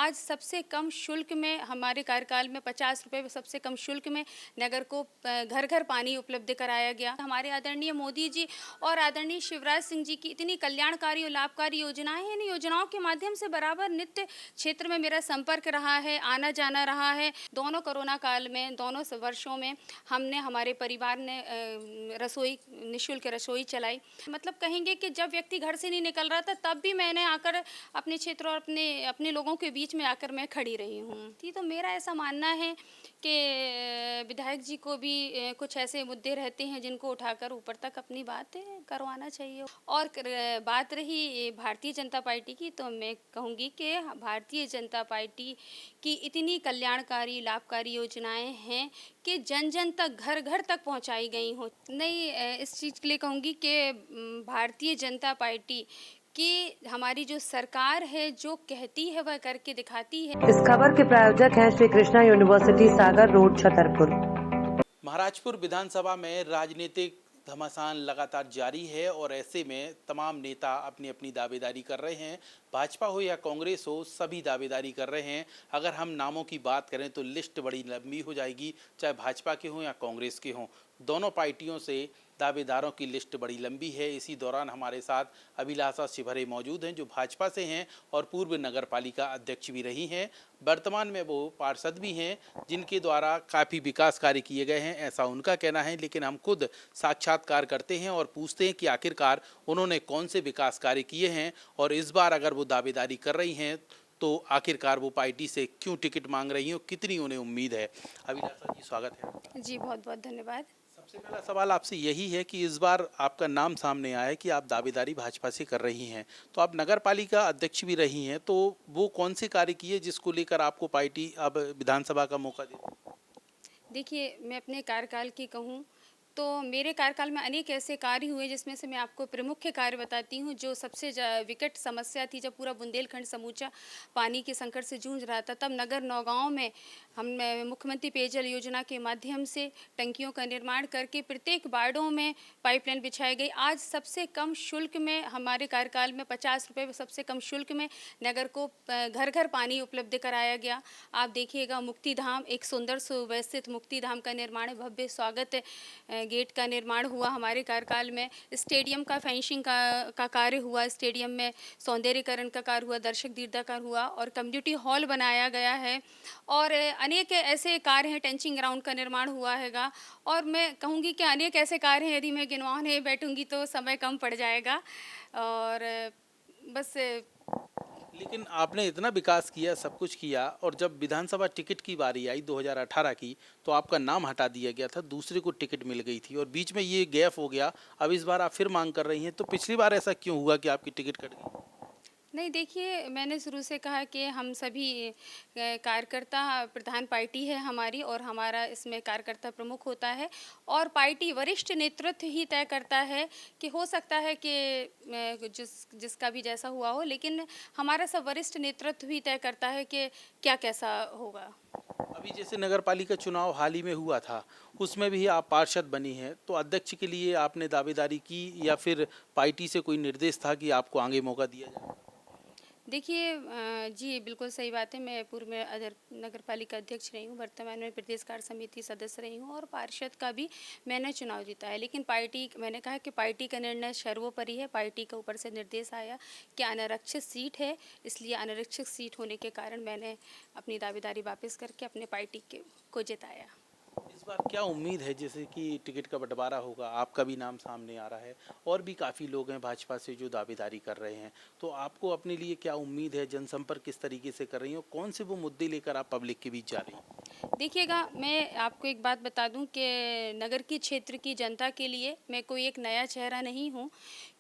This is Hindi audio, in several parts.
आज सबसे कम शुल्क में हमारे कार्यकाल में 50 रुपये सबसे कम शुल्क में नगर को घर घर पानी उपलब्ध कराया गया। हमारे आदरणीय मोदी जी और आदरणीय शिवराज सिंह जी की इतनी कल्याणकारी और लाभकारी योजनाएं हैं। इन योजनाओं के माध्यम से बराबर नित्य क्षेत्र में मेरा संपर्क रहा है, आना जाना रहा है। दोनों कोरोना काल में, दोनों वर्षों में हमने, हमारे परिवार ने रसोई, निःशुल्क रसोई चलाई। मतलब कहेंगे कि जब व्यक्ति घर से नहीं निकल रहा था तब भी मैंने आकर अपने क्षेत्र और अपने अपने लोगों के बीच में आकर मैं खड़ी रही हूँ। तो मेरा ऐसा मानना है कि विधायक जी को भी कुछ ऐसे मुद्दे रहते हैं जिनको उठाकर ऊपर तक अपनी बात करवाना चाहिए। और बात रही भारतीय जनता पार्टी की, तो मैं कहूँगी कि भारतीय जनता पार्टी की इतनी कल्याणकारी लाभकारी योजनाएं हैं कि जन जन तक, घर घर तक पहुंचाई गई हों। नहीं, इस चीज़ के लिए कहूँगी कि भारतीय जनता पार्टी कि हमारी जो सरकार है जो कहती है वह करके दिखाती है। इस खबर के प्रायोजक हैं श्री कृष्णा यूनिवर्सिटी, सागर रोड, छतरपुर। महाराजपुर विधानसभा में राजनीतिक घमासान लगातार जारी है और ऐसे में तमाम नेता अपनी अपनी दावेदारी कर रहे हैं। भाजपा हो या कांग्रेस हो, सभी दावेदारी कर रहे हैं। अगर हम नामों की बात करें तो लिस्ट बड़ी लंबी हो जाएगी, चाहे भाजपा के हों या कांग्रेस के हों। दोनों पार्टियों से दावेदारों की लिस्ट बड़ी लंबी है। इसी दौरान हमारे साथ अभिलाषा शिवहरे मौजूद हैं, जो भाजपा से हैं और पूर्व नगर पालिका अध्यक्ष भी रही हैं। वर्तमान में वो पार्षद भी हैं जिनके द्वारा काफ़ी विकास कार्य किए गए हैं, ऐसा उनका कहना है। लेकिन हम खुद साक्षात्कार करते हैं और पूछते हैं कि आखिरकार उन्होंने कौन से विकास कार्य किए हैं और इस बार अगर वो दावेदारी कर रही हैं तो आखिरकार वो पार्टी से क्यों टिकट मांग रही हैं और कितनी उन्हें उम्मीद है। अभिलाषा जी, स्वागत है। जी, बहुत बहुत धन्यवाद। सबसे पहला सवाल आपसे यही है कि इस बार आपका नाम सामने आया है कि आप दावेदारी भाजपा से कर रही हैं, तो आप नगर पालिका अध्यक्ष भी रही हैं, तो वो कौन से कार्य किए जिसको लेकर आपको पार्टी अब विधानसभा का मौका दे? देखिए, मैं अपने कार्यकाल की कहूँ तो मेरे कार्यकाल में अनेक ऐसे कार्य हुए जिसमें से मैं आपको प्रमुख कार्य बताती हूँ। जो सबसे विकट समस्या थी, जब पूरा बुंदेलखंड समूचा पानी के संकट से जूझ रहा था, तब नगर नौगांव में हम मुख्यमंत्री पेयजल योजना के माध्यम से टंकियों का निर्माण करके प्रत्येक वार्डों में पाइपलाइन बिछाई गई। आज सबसे कम शुल्क में हमारे कार्यकाल में 50 रुपये सबसे कम शुल्क में नगर को घर घर पानी उपलब्ध कराया गया। आप देखिएगा, मुक्तिधाम, एक सुंदर सुव्यवस्थित मुक्तिधाम का निर्माण, भव्य स्वागत गेट का निर्माण हुआ हमारे कार्यकाल में। स्टेडियम का फेंसिंग का कार्य हुआ, स्टेडियम में सौंदर्यीकरण का कार्य हुआ, दर्शक दीर्घाकार हुआ और कम्युनिटी हॉल बनाया गया है। और अनेक ऐसे कार्य हैं, टेंचिंग ग्राउंड का निर्माण हुआ हैगा। और मैं कहूँगी कि अनेक ऐसे कार्य हैं, यदि मैं गिनवाने बैठूँगी तो समय कम पड़ जाएगा। और बस। लेकिन आपने इतना विकास किया, सब कुछ किया, और जब विधानसभा टिकट की बारी आई 2018 की, तो आपका नाम हटा दिया गया था, दूसरे को टिकट मिल गई थी और बीच में ये गैप हो गया। अब इस बार आप फिर मांग कर रही हैं, तो पिछली बार ऐसा क्यों हुआ कि आपकी टिकट कट गई? नहीं, देखिए, मैंने शुरू से कहा कि हम सभी कार्यकर्ता प्रधान पार्टी है हमारी, और हमारा इसमें कार्यकर्ता प्रमुख होता है और पार्टी वरिष्ठ नेतृत्व ही तय करता है कि हो सकता है कि जिसका भी जैसा हुआ हो, लेकिन हमारा सब वरिष्ठ नेतृत्व ही तय करता है कि क्या कैसा होगा। अभी जैसे नगर पालिका चुनाव हाल ही में हुआ था, उसमें भी आप पार्षद बनी हैं, तो अध्यक्ष के लिए आपने दावेदारी की या फिर पार्टी से कोई निर्देश था कि आपको आगे मौका दिया जाए? देखिए, जी बिल्कुल सही बात है। मैं पूर्व में नगर पालिका अध्यक्ष रही हूँ, वर्तमान में प्रदेश कार्य समिति सदस्य रही हूँ और पार्षद का भी मैंने चुनाव जीता है। लेकिन पार्टी, मैंने कहा कि पार्टी का निर्णय सर्वोपरि है। पार्टी के ऊपर से निर्देश आया कि अनारक्षित सीट है, इसलिए अनारक्षित सीट होने के कारण मैंने अपनी दावेदारी वापस करके अपने पार्टी को जिताया। इस बार क्या उम्मीद है, जैसे कि टिकट का बंटवारा होगा, आपका भी नाम सामने आ रहा है और भी काफ़ी लोग हैं भाजपा से जो दावेदारी कर रहे हैं, तो आपको अपने लिए क्या उम्मीद है? जनसंपर्क किस तरीके से कर रही हो? कौन से वो मुद्दे लेकर आप पब्लिक के बीच जा रही हैं? देखिएगा, मैं आपको एक बात बता दूं कि नगर की क्षेत्र की जनता के लिए मैं कोई एक नया चेहरा नहीं हूं,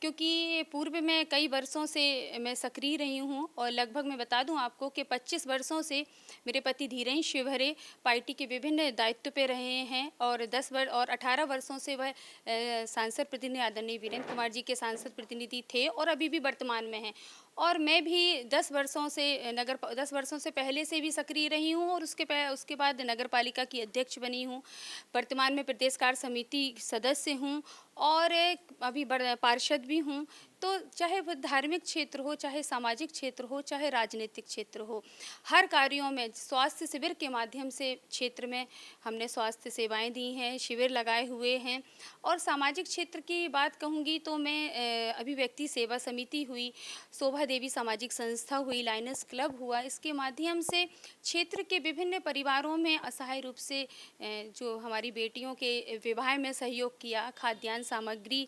क्योंकि पूर्व में कई वर्षों से मैं सक्रिय रही हूं। और लगभग मैं बता दूं आपको कि 25 वर्षों से मेरे पति धीरेन्द्र शिवहरे पार्टी के विभिन्न दायित्व पे रहे हैं और 18 वर्षों से वह सांसद प्रतिनिधि आदरणीय वीरेंद्र कुमार जी के सांसद प्रतिनिधि थे और अभी भी वर्तमान में हैं। और मैं भी 10 वर्षों से पहले से भी सक्रिय रही हूँ और उसके बाद नगर पालिका की अध्यक्ष बनी हूँ। वर्तमान में प्रदेश कार्य समिति सदस्य हूँ और अभी पार्षद भी हूँ। तो चाहे वह धार्मिक क्षेत्र हो, चाहे सामाजिक क्षेत्र हो, चाहे राजनीतिक क्षेत्र हो, हर कार्यों में स्वास्थ्य शिविर के माध्यम से क्षेत्र में हमने स्वास्थ्य सेवाएं दी हैं, शिविर लगाए हुए हैं। और सामाजिक क्षेत्र की बात कहूँगी तो मैं अभिव्यक्ति सेवा समिति हुई, शोभा देवी सामाजिक संस्था हुई, लायनस क्लब हुआ, इसके माध्यम से क्षेत्र के विभिन्न परिवारों में असहाय रूप से जो हमारी बेटियों के विवाह में सहयोग किया, खाद्यान्न सामग्री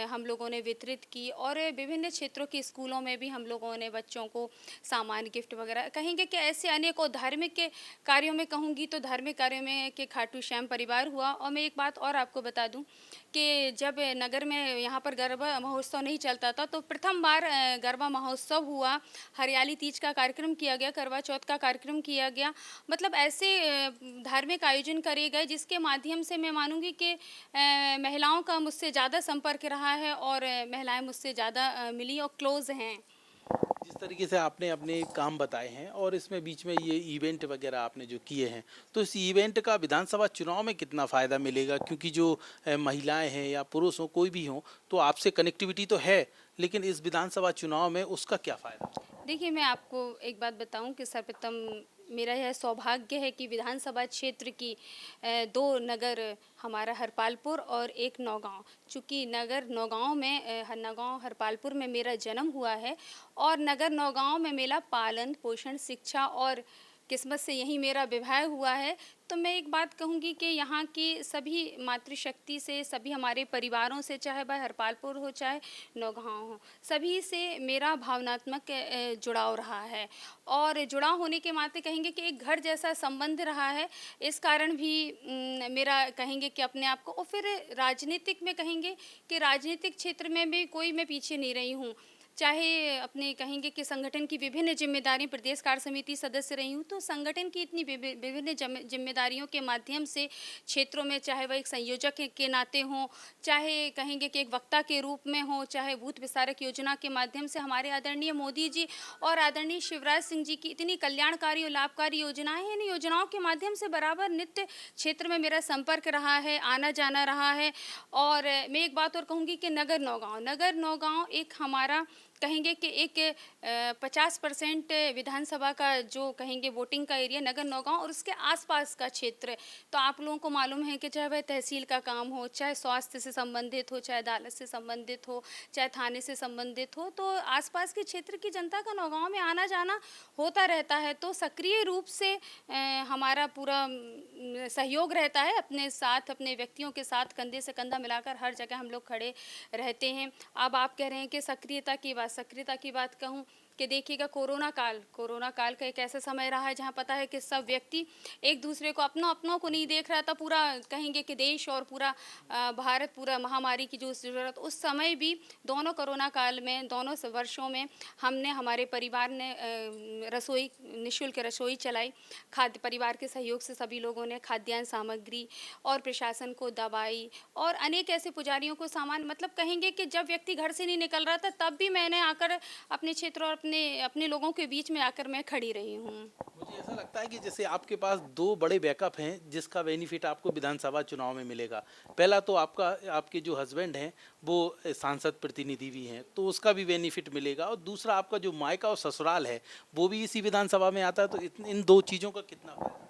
हम लोगों ने वितरित की, और विभिन्न क्षेत्रों के स्कूलों में भी हम लोगों ने बच्चों को सामान गिफ्ट वगैरह, कहेंगे कि ऐसे अनेकों धार्मिक के कार्यों में कहूँगी तो धार्मिक कार्यों में के खाटू श्याम परिवार हुआ। और मैं एक बात और आपको बता दूं कि जब नगर में यहाँ पर गरबा महोत्सव नहीं चलता था तो प्रथम बार गरबा महोत्सव हुआ, हरियाली तीज का कार्यक्रम किया गया, करवा चौथ का कार्यक्रम किया गया। मतलब ऐसे धार्मिक आयोजन करे गए जिसके माध्यम से मैं मानूंगी कि महिलाओं का मुझसे ज़्यादा संपर्क रहा है और महिलाएं मुझसे ज़्यादा मिली और क्लोज हैं। जिस तरीके से आपने अपने काम बताए हैं और इसमें बीच में ये इवेंट वगैरह आपने जो किए हैं, तो इस इवेंट का विधानसभा चुनाव में कितना फ़ायदा मिलेगा? क्योंकि जो महिलाएं हैं या पुरुष हो, कोई भी हो, तो आपसे कनेक्टिविटी तो है, लेकिन इस विधानसभा चुनाव में उसका क्या फ़ायदा? देखिए, मैं आपको एक बात बताऊं कि सर्वप्रथम मेरा यह सौभाग्य है कि विधानसभा क्षेत्र की दो नगर, हमारा हरपालपुर और एक नौगांव, चूँकि नगर नौगांव में नौगांव हरपालपुर में मेरा जन्म हुआ है और नगर नौगांव में मेरा पालन पोषण शिक्षा और किस्मत से यही मेरा विवाह हुआ है। तो मैं एक बात कहूँगी कि यहाँ की सभी मातृशक्ति से, सभी हमारे परिवारों से, चाहे वह हरपालपुर हो चाहे नौगांव हो, सभी से मेरा भावनात्मक जुड़ाव रहा है और जुड़ाव होने के नाते कहेंगे कि एक घर जैसा संबंध रहा है। इस कारण भी मेरा कहेंगे कि अपने आप को, और फिर राजनीतिक में कहेंगे कि राजनीतिक क्षेत्र में भी कोई मैं पीछे नहीं रही हूँ, चाहे अपने कहेंगे कि संगठन की विभिन्न जिम्मेदारी, प्रदेश कार्य समिति सदस्य रही हूँ, तो संगठन की इतनी विभिन्न जिम्मेदारियों के माध्यम से क्षेत्रों में, चाहे वह एक संयोजक के नाते हों, चाहे कहेंगे कि एक वक्ता के रूप में हो, चाहे बूथ विस्तारक योजना के माध्यम से, हमारे आदरणीय मोदी जी और आदरणीय शिवराज सिंह जी की इतनी कल्याणकारी और लाभकारी योजनाएं हैं, इन योजनाओं के माध्यम से बराबर नित्य क्षेत्र में मेरा संपर्क रहा है, आना जाना रहा है। और मैं एक बात और कहूँगी कि नगर नौगांव एक हमारा कहेंगे कि एक 50% विधानसभा का जो कहेंगे वोटिंग का एरिया नगर नौगांव और उसके आसपास का क्षेत्र। तो आप लोगों को मालूम है कि चाहे वह तहसील का काम हो, चाहे स्वास्थ्य से संबंधित हो, चाहे अदालत से संबंधित हो, चाहे थाने से संबंधित हो, तो आसपास के क्षेत्र की जनता का नौगांव में आना जाना होता रहता है। तो सक्रिय रूप से हमारा पूरा सहयोग रहता है, अपने साथ, अपने व्यक्तियों के साथ कंधे से कंधा मिलाकर हर जगह हम लोग खड़े रहते हैं। अब आप कह रहे हैं कि सक्रियता की बात कहूँ कि देखिएगा, कोरोना काल का एक ऐसा समय रहा है जहाँ पता है कि सब व्यक्ति एक दूसरे को, अपनों को नहीं देख रहा था। पूरा कहेंगे कि देश और पूरा भारत, पूरा महामारी की जो ज़रूरत, उस समय भी दोनों कोरोना काल में, दोनों वर्षों में हमने, हमारे परिवार ने रसोई, निःशुल्क रसोई चलाई। खाद्य परिवार के सहयोग से सभी लोगों ने खाद्यान्न सामग्री और प्रशासन को दवाई और अनेक ऐसे पुजारियों को सामान, मतलब कहेंगे कि जब व्यक्ति घर से नहीं निकल रहा था तब भी मैंने आकर अपने क्षेत्र और अपने लोगों के बीच में आकर मैं खड़ी रही हूँ। मुझे ऐसा लगता है कि जैसे आपके पास दो बड़े बैकअप हैं जिसका बेनिफिट आपको विधानसभा चुनाव में मिलेगा। पहला तो आपके जो हस्बैंड हैं वो सांसद प्रतिनिधि भी हैं, तो उसका भी बेनिफिट मिलेगा, और दूसरा आपका जो मायका और ससुराल है वो भी इसी विधानसभा में आता है। तो इन दो चीज़ों का कितना फायदा?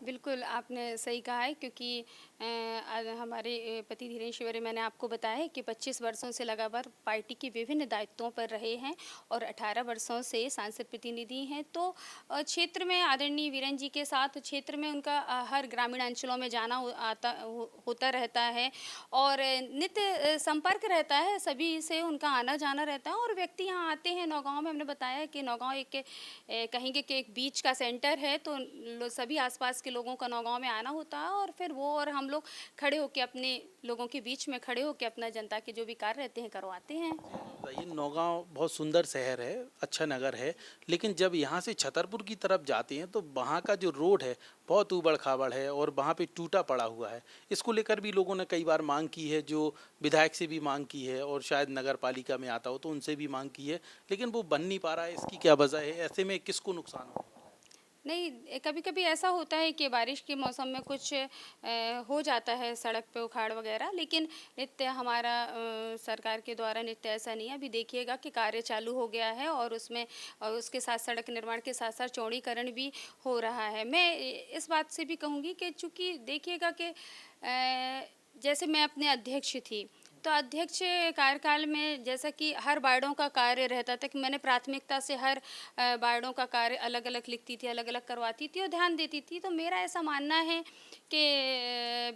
बिल्कुल, आपने सही कहा है, क्योंकि हमारे पति धीरेन्द्र शिवरे, मैंने आपको बताया है कि 25 वर्षों से लगातार पार्टी के विभिन्न दायित्वों पर रहे हैं और 18 वर्षों से सांसद प्रतिनिधि हैं। तो क्षेत्र में आदरणीय वीरेंद्र जी के साथ क्षेत्र में उनका हर ग्रामीण अंचलों में जाना होता रहता है और नित्य संपर्क रहता है, सभी से उनका आना जाना रहता है। और व्यक्ति यहाँ आते हैं नौगांव में, हमने बताया है कि नौगांव एक कहेंगे कि एक बीच का सेंटर है, तो सभी आसपास के लोगों का नौगांव में आना होता है और फिर वो और हम लोग खड़े होकर, अपने लोगों के बीच में खड़े होकर अपना जनता के जो भी कार्य रहते हैं करवाते हैं। ये नौगांव बहुत सुंदर शहर है, अच्छा नगर है, लेकिन जब यहाँ से छतरपुर की तरफ जाते हैं तो वहाँ का जो रोड है बहुत ऊबड़ खाबड़ है और वहाँ पे टूटा पड़ा हुआ है। इसको लेकर भी लोगों ने कई बार मांग की है, जो विधायक से भी मांग की है और शायद नगर पालिका में आता हो तो उनसे भी मांग की है, लेकिन वो बन नहीं पा रहा है। इसकी क्या वजह है? ऐसे में किसको नुकसान हो? नहीं, कभी कभी ऐसा होता है कि बारिश के मौसम में कुछ हो जाता है सड़क पे उखाड़ वगैरह, लेकिन नित्य हमारा सरकार के द्वारा नित्य ऐसा नहीं है। अभी देखिएगा कि कार्य चालू हो गया है और उसमें और उसके साथ सड़क निर्माण के साथ साथ चौड़ीकरण भी हो रहा है। मैं इस बात से भी कहूँगी कि चूँकि देखिएगा कि जैसे मैं अपने अध्यक्ष थी, तो अध्यक्ष कार्यकाल में जैसा कि हर वार्डों का कार्य रहता था कि मैंने प्राथमिकता से हर वार्डों का कार्य अलग अलग लिखती थी, अलग अलग करवाती थी और ध्यान देती थी। तो मेरा ऐसा मानना है कि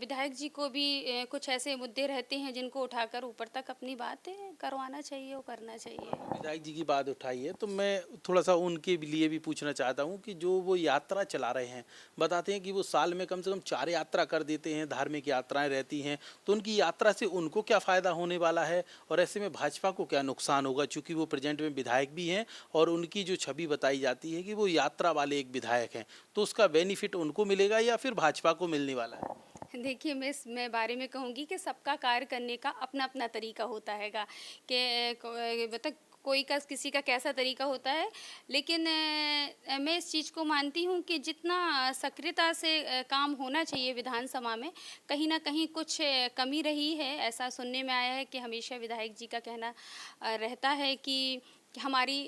विधायक जी को भी कुछ ऐसे मुद्दे रहते हैं जिनको उठाकर ऊपर तक अपनी बात करवाना चाहिए और करना चाहिए। विधायक जी की बात उठाई है तो मैं थोड़ा सा उनके लिए भी पूछना चाहता हूँ कि जो वो यात्रा चला रहे हैं, बताते हैं कि वो साल में कम से कम 4 यात्रा कर देते हैं, धार्मिक यात्राएं रहती हैं, तो उनकी यात्रा से उनको क्या फ़ायदा होने वाला है और ऐसे में भाजपा को क्या नुकसान होगा, चूँकि वो प्रेजेंट में विधायक भी हैं और उनकी जो छवि बताई जाती है कि वो यात्रा वाले एक विधायक हैं, तो उसका बेनिफिट उनको मिलेगा या फिर भाजपा को मिलने वाला है? देखिए, मैं इस मैं बारे में कहूँगी कि सबका कार्य करने का अपना-अपना तरीका होता हैगा कि मतलब कोई का किसी का कैसा तरीका होता है। लेकिन मैं इस चीज़ को मानती हूँ कि जितना सक्रियता से काम होना चाहिए विधानसभा में, कहीं न कहीं कुछ कमी रही है। ऐसा सुनने में आया है कि हमेशा विधायक जी का कहना रहता है कि हमारी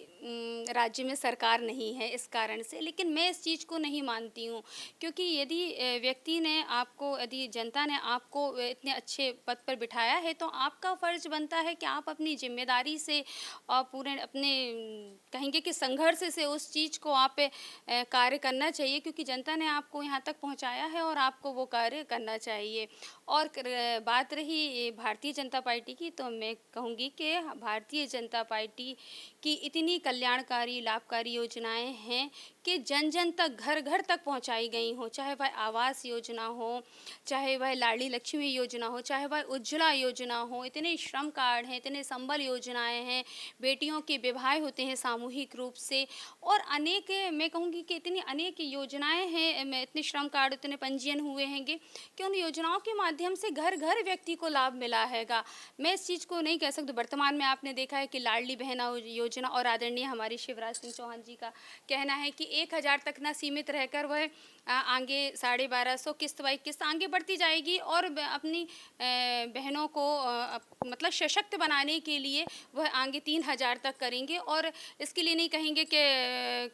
राज्य में सरकार नहीं है इस कारण से, लेकिन मैं इस चीज़ को नहीं मानती हूँ। क्योंकि यदि व्यक्ति ने आपको यदि जनता ने आपको इतने अच्छे पद पर बिठाया है, तो आपका फ़र्ज़ बनता है कि आप अपनी ज़िम्मेदारी से और पूरे अपने कहेंगे कि संघर्ष से उस चीज़ को आप कार्य करना चाहिए, क्योंकि जनता ने आपको यहाँ तक पहुँचाया है और आपको वो कार्य करना चाहिए। और बात रही भारतीय जनता पार्टी की, तो मैं कहूँगी कि भारतीय जनता पार्टी की इतनी कल्याणकारी लाभकारी योजनाएं हैं कि जन जन तक घर घर तक पहुंचाई गई हो, चाहे वह आवास योजना हो, चाहे वह लाडली लक्ष्मी योजना हो, चाहे वह उज्ज्वला योजना हो। इतने श्रम कार्ड हैं, इतने संबल योजनाएं हैं, बेटियों के विवाह होते हैं सामूहिक रूप से, और अनेक मैं कहूँगी कि इतनी अनेक योजनाएं हैं, इतने श्रम कार्ड इतने पंजीयन हुए हैंगे कि उन योजनाओं के माध्यम से घर घर व्यक्ति को लाभ मिला हैगा। मैं इस चीज़ को नहीं कह सकती। वर्तमान में आपने देखा है कि लाडली बहना योजना और आदरणीय हमारे शिवराज सिंह चौहान जी का कहना है कि 1000 तक ना सीमित रहकर वह आगे 1250 किस्त बाई किस्त आगे बढ़ती जाएगी और अपनी बहनों को मतलब सशक्त बनाने के लिए वह आगे 3000 तक करेंगे। और इसके लिए नहीं कहेंगे कि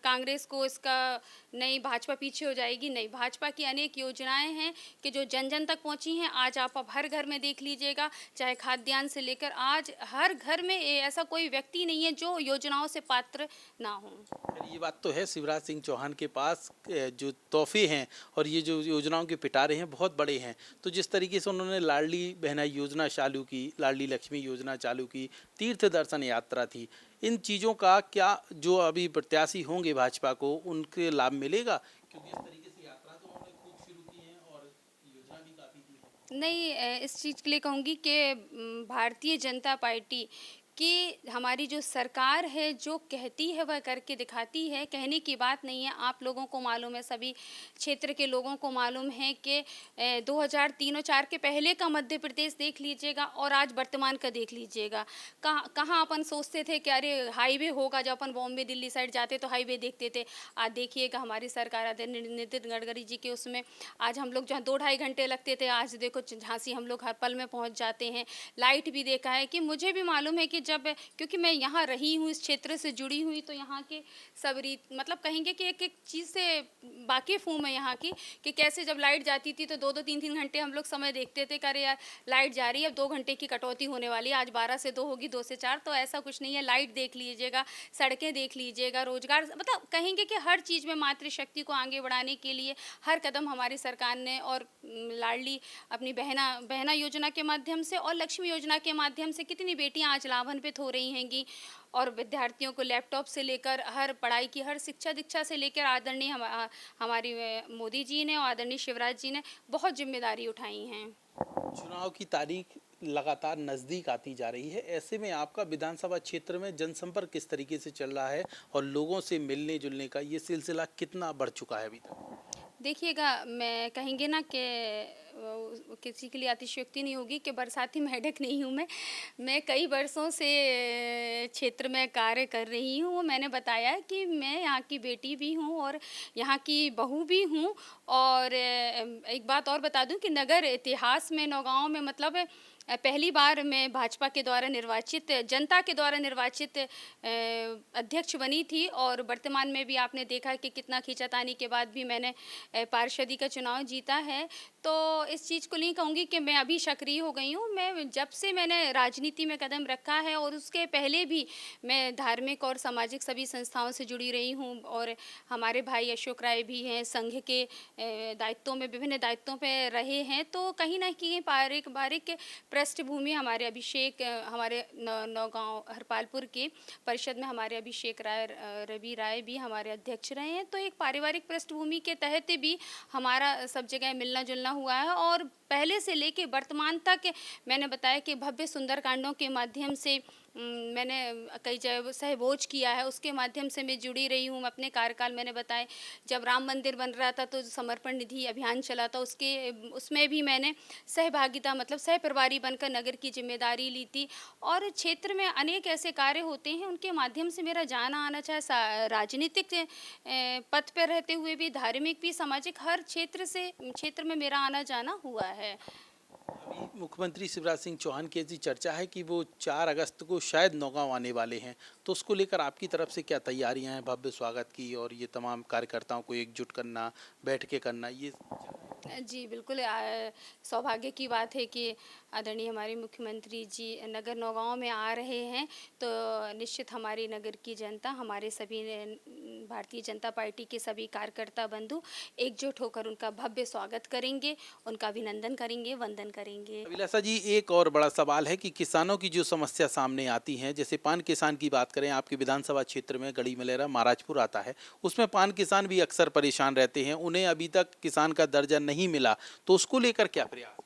कांग्रेस को इसका नहीं, भाजपा पीछे हो जाएगी, नहीं, भाजपा की अनेक योजनाएं हैं कि जो जन जन तक पहुंची हैं। आज आप हर घर में देख लीजिएगा, चाहे खाद्यान्न से लेकर आज हर घर में ऐसा कोई व्यक्ति नहीं है जो योजनाओं से पात्र ना हो। ये बात तो है, शिवराज सिंह चौहान के पास जो तोहफे हैं और ये जो योजनाओं के पिटारे हैं बहुत बड़े हैं। तो जिस तरीके से उन्होंने लाडली बहना योजना चालू की, लाडली लक्ष्मी योजना चालू की, तीर्थ दर्शन यात्रा थी, इन चीज़ों का क्या जो अभी प्रत्याशी होंगे भाजपा को उनके लाभ मिलेगा? क्योंकि इस तरीके से यात्रा तो उन्होंने खूब शुरू की है और योजना भी काफ़ी दी है। नहीं, इस चीज़ के लिए कहूँगी कि भारतीय जनता पार्टी कि हमारी जो सरकार है जो कहती है वह करके दिखाती है। कहने की बात नहीं है, आप लोगों को मालूम है, सभी क्षेत्र के लोगों को मालूम है कि 2003 और 4 के पहले का मध्य प्रदेश देख लीजिएगा और आज वर्तमान का देख लीजिएगा। कहाँ कहाँ अपन सोचते थे कि अरे हाईवे होगा, जब अपन बॉम्बे दिल्ली साइड जाते तो हाईवे देखते थे। आज देखिएगा हमारी सरकार आदरणीय नितिन गडकरी जी के उसमें आज हम लोग जहाँ 2-2.5 घंटे लगते थे, आज देखो झांसी हम लोग हर पल में पहुँच जाते हैं। लाइट भी देखा है कि मुझे भी मालूम है कि जब, क्योंकि मैं यहाँ रही हूँ, इस क्षेत्र से जुड़ी हुई, तो यहाँ के सब रीत मतलब कहेंगे कि एक एक चीज़ से वाकिफ़ हूँ मैं यहाँ की, कि कैसे जब लाइट जाती थी तो 2-2 3-3 घंटे हम लोग समय देखते थे कि अरे यार लाइट जा रही है, अब 2 घंटे की कटौती होने वाली है, आज 12 से 2 होगी, 2 से 4। तो ऐसा कुछ नहीं है, लाइट देख लीजिएगा, सड़कें देख लीजिएगा, रोजगार, मतलब कहेंगे कि हर चीज़ में मातृशक्ति को आगे बढ़ाने के लिए हर कदम हमारी सरकार ने, और लाडली अपनी बहना बहना योजना के माध्यम से और लक्ष्मी योजना के माध्यम से कितनी बेटियां आज लाभान्वित हो रही हैंगी। और विद्यार्थियों को लैपटॉप से लेकर हर पढ़ाई की हर शिक्षा दीक्षा से लेकर आदरणीय हमारी मोदी जी ने और आदरणीय शिवराज जी ने बहुत जिम्मेदारी उठाई हैं। चुनाव की तारीख लगातार नज़दीक आती जा रही है, ऐसे में आपका विधानसभा क्षेत्र में जनसंपर्क किस तरीके से चल रहा है और लोगों से मिलने जुलने का ये सिलसिला कितना बढ़ चुका है अभी तक? देखिएगा, मैं कहेंगे ना कि किसी के लिए अतिशयोक्ति नहीं होगी कि बरसाती मेढक नहीं हूँ मैं कई वर्षों से क्षेत्र में कार्य कर रही हूँ। मैंने बताया कि मैं यहाँ की बेटी भी हूँ और यहाँ की बहू भी हूँ। और एक बात और बता दूँ कि नगर इतिहास में नौगांव में मतलब पहली बार मैं भाजपा के द्वारा निर्वाचित, जनता के द्वारा निर्वाचित अध्यक्ष बनी थी। और वर्तमान में भी आपने देखा कि कितना खींचातानी के बाद भी मैंने पार्षदी का चुनाव जीता है। तो इस चीज़ को नहीं कहूँगी कि मैं अभी सक्रिय हो गई हूँ। मैं जब से मैंने राजनीति में कदम रखा है और उसके पहले भी मैं धार्मिक और सामाजिक सभी संस्थाओं से जुड़ी रही हूँ। और हमारे भाई अशोक राय भी हैं, संघ के दायित्वों में, विभिन्न दायित्वों पे रहे हैं। तो कहीं ना कहीं पारिवारिक पृष्ठभूमि हमारे अभिषेक, हमारे नौगांव हरपालपुर के परिषद में हमारे अभिषेक राय, रवि राय भी हमारे अध्यक्ष रहे हैं। तो एक पारिवारिक पृष्ठभूमि के तहत भी हमारा सब जगह मिलना जुलना हुआ है। और पहले से लेके वर्तमान तक मैंने बताया कि भव्य सुंदरकांडों के माध्यम से मैंने कई जगह सहभोज किया है, उसके माध्यम से मैं जुड़ी रही हूँ। अपने कार्यकाल मैंने बताया जब राम मंदिर बन रहा था तो समर्पण निधि अभियान चला था, उसमें भी मैंने सहभागिता मतलब सहप्रभारी बनकर नगर की जिम्मेदारी ली थी। और क्षेत्र में अनेक ऐसे कार्य होते हैं, उनके माध्यम से मेरा जाना आना, चाहे राजनीतिक पद पर रहते हुए भी, धार्मिक भी, सामाजिक, हर क्षेत्र में मेरा आना जाना हुआ है। अभी मुख्यमंत्री शिवराज सिंह चौहान की ऐसी चर्चा है कि वो 4 अगस्त को शायद नौगांव आने वाले हैं, तो उसको लेकर आपकी तरफ से क्या तैयारियां हैं भव्य स्वागत की, और ये तमाम कार्यकर्ताओं को एकजुट करना, बैठकें करना, ये? जी बिल्कुल, सौभाग्य की बात है कि आदरणीय हमारे मुख्यमंत्री जी नगर नौगांव में आ रहे हैं। तो निश्चित हमारी नगर की जनता, हमारे सभी भारतीय जनता पार्टी के सभी कार्यकर्ता बंधु एकजुट होकर उनका भव्य स्वागत करेंगे, उनका अभिनंदन करेंगे, वंदन करेंगे। अभिलाषा जी, एक और बड़ा सवाल है कि किसानों की जो समस्या सामने आती हैं, जैसे पान किसान की बात करें, आपके विधानसभा क्षेत्र में गढ़ी मलेरा महाराजपुर आता है, उसमें पान किसान भी अक्सर परेशान रहते हैं, उन्हें अभी तक किसान का दर्जा नहीं मिला, तो उसको लेकर क्या प्रयास?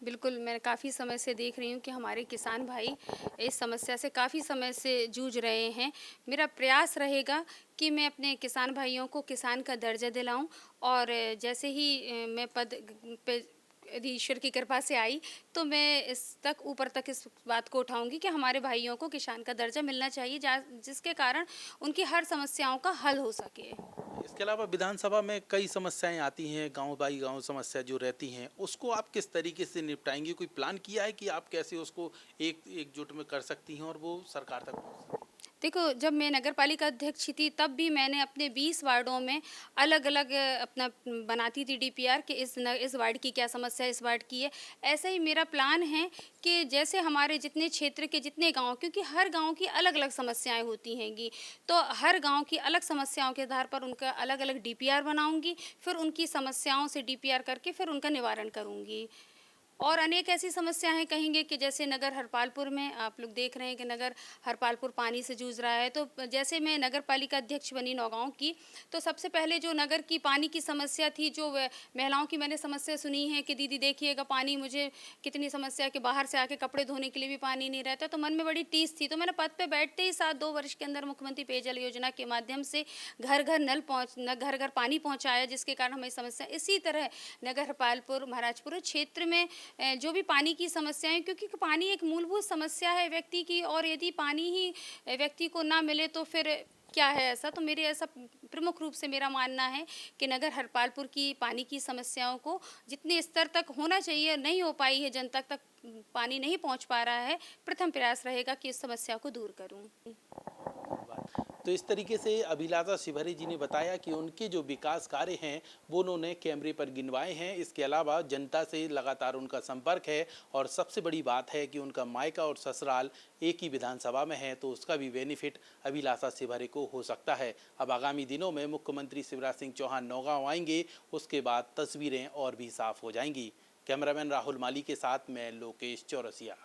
बिल्कुल, मैं काफ़ी समय से देख रही हूँ कि हमारे किसान भाई इस समस्या से काफ़ी समय से जूझ रहे हैं। मेरा प्रयास रहेगा कि मैं अपने किसान भाइयों को किसान का दर्जा दिलाऊं। और जैसे ही मैं पद पे यदि ईश्वर की कृपा से आई तो मैं ऊपर तक इस बात को उठाऊंगी कि हमारे भाइयों को किसान का दर्जा मिलना चाहिए, जिसके कारण उनकी हर समस्याओं का हल हो सके। इसके अलावा विधानसभा में कई समस्याएं आती हैं, गांव बाई गांव समस्या जो रहती हैं, उसको आप किस तरीके से निपटाएंगे? कोई प्लान किया है कि आप कैसे उसको एकजुट में कर सकती हैं और वो सरकार तक पहुंच सके? देखो, जब मैं नगर पालिका अध्यक्ष थी तब भी मैंने अपने 20 वार्डों में अलग अलग अपना बनाती थी डीपीआर कि इस वार्ड की क्या समस्या है, इस वार्ड की है। ऐसे ही मेरा प्लान है कि जैसे हमारे जितने क्षेत्र के जितने गांव, क्योंकि हर गांव की अलग अलग समस्याएं होती हैंगी, तो हर गांव की अलग समस्याओं के आधार पर उनका अलग अलग डीपीआर बनाऊंगी, फिर उनकी समस्याओं से डीपीआर करके फिर उनका निवारण करूंगी। और अनेक ऐसी समस्याएं कहेंगे कि जैसे नगर हरपालपुर में आप लोग देख रहे हैं कि नगर हरपालपुर पानी से जूझ रहा है। तो जैसे मैं नगर पालिका अध्यक्ष बनी नौगांव की, तो सबसे पहले जो नगर की पानी की समस्या थी, जो महिलाओं की मैंने समस्या सुनी है कि दीदी देखिएगा पानी, मुझे कितनी समस्या कि बाहर से आके कपड़े धोने के लिए भी पानी नहीं रहता, तो मन में बड़ी टीस थी। तो मैंने पद पे बैठते ही साथ 2 वर्ष के अंदर मुख्यमंत्री पेयजल योजना के माध्यम से घर घर पानी पहुँचाया, जिसके कारण हमें समस्या। इसी तरह नगर हरपालपुर महाराजपुर क्षेत्र में जो भी पानी की समस्याएं, क्योंकि पानी एक मूलभूत समस्या है व्यक्ति की, और यदि पानी ही व्यक्ति को ना मिले तो फिर क्या है ऐसा। तो मेरे ऐसा प्रमुख रूप से मेरा मानना है कि नगर हरपालपुर की पानी की समस्याओं को जितने स्तर तक होना चाहिए नहीं हो पाई है, जनता तक पानी नहीं पहुंच पा रहा है, प्रथम प्रयास रहेगा कि इस समस्या को दूर करूं। तो इस तरीके से अभिलाषा शिवहरे जी ने बताया कि उनके जो विकास कार्य हैं वो उन्होंने कैमरे पर गिनवाए हैं। इसके अलावा जनता से लगातार उनका संपर्क है, और सबसे बड़ी बात है कि उनका मायका और ससुराल एक ही विधानसभा में है, तो उसका भी बेनिफिट अभिलाषा शिवहरे को हो सकता है। अब आगामी दिनों में मुख्यमंत्री शिवराज सिंह चौहान नौगांव आएंगे, उसके बाद तस्वीरें और भी साफ हो जाएंगी। कैमरामैन राहुल माली के साथ मैं लोकेश चौरसिया।